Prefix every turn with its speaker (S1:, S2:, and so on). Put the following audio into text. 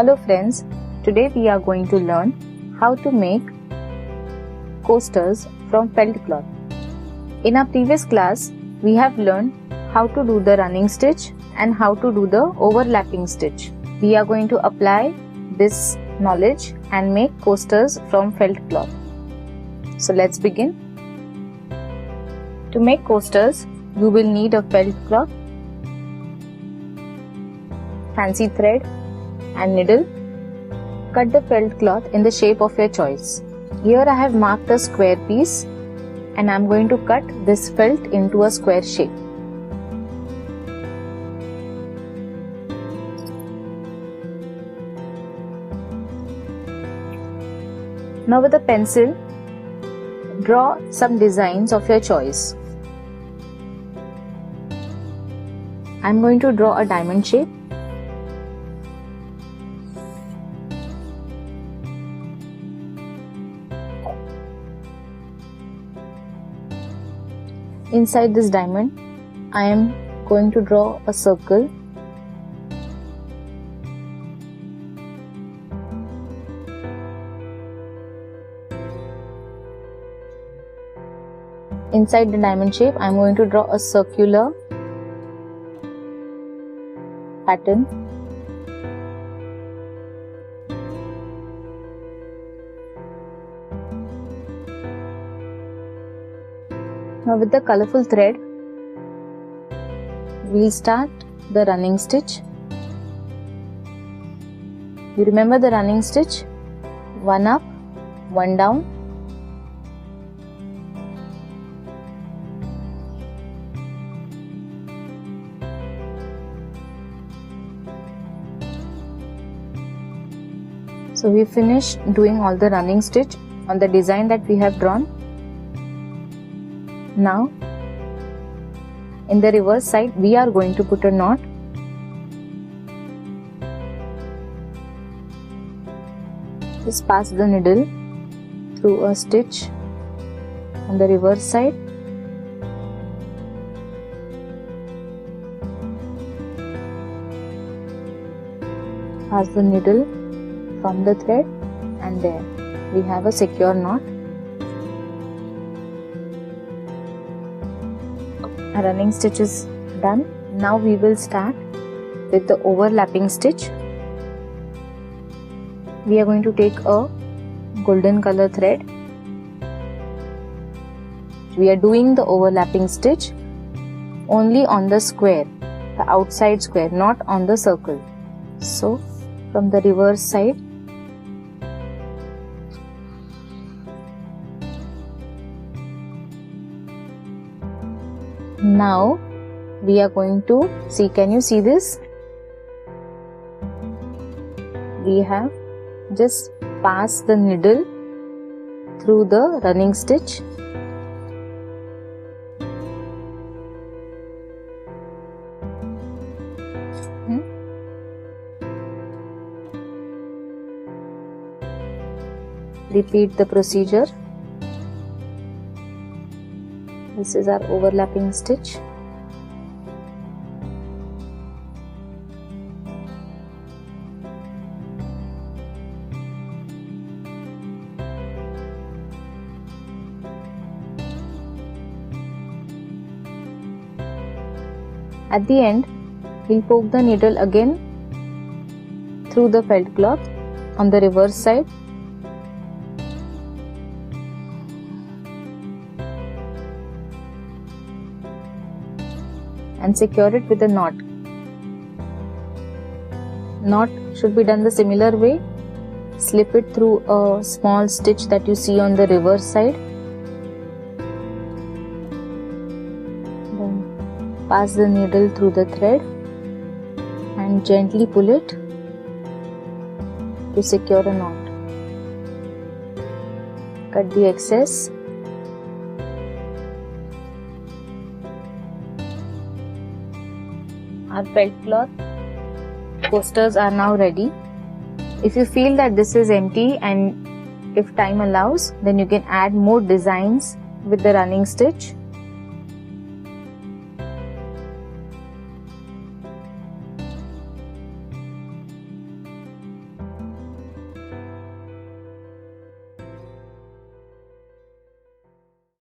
S1: Hello friends, today we are going to learn how to make coasters from felt cloth. In our previous class, we have learned how to do the running stitch and how to do the overlapping stitch. We are going to apply this knowledge and make coasters from felt cloth. So let's begin. To make coasters, you will need a felt cloth, fancy thread and needle. Cut the felt cloth in the shape of your choice. Here I have marked a square piece and I am going to cut this felt into a square shape. Now with a pencil, draw some designs of your choice. I am going to draw a diamond shape. Inside this diamond, I am going to draw a circle. Inside the diamond shape, I am going to draw a circular pattern. Now with the colorful thread, we'll start the running stitch. You remember the running stitch? One up, one down. So we finished doing all the running stitch on the design that we have drawn. Now, in the reverse side, we are going to put a knot. Just pass the needle through a stitch on the reverse side. Pass the needle from the thread and there we have a secure knot. Our running stitch is done. Now we will start with the overlapping stitch. We are going to take a golden color thread. We are doing the overlapping stitch only on the square, the outside square, not on the circle. So from the reverse side, now we are going to see, can you see this? We have just passed the needle through the running stitch. Repeat the procedure. This is our overlapping stitch. At the end, we'll poke the needle again through the felt cloth on the reverse side. And secure it with a knot. Knot should be done the similar way. Slip it through a small stitch that you see on the reverse side. Then pass the needle through the thread and gently pull it to secure a knot. Cut the excess. Our felt cloth coasters are now ready. If you feel that this is empty and if time allows, then you can add more designs with the running stitch.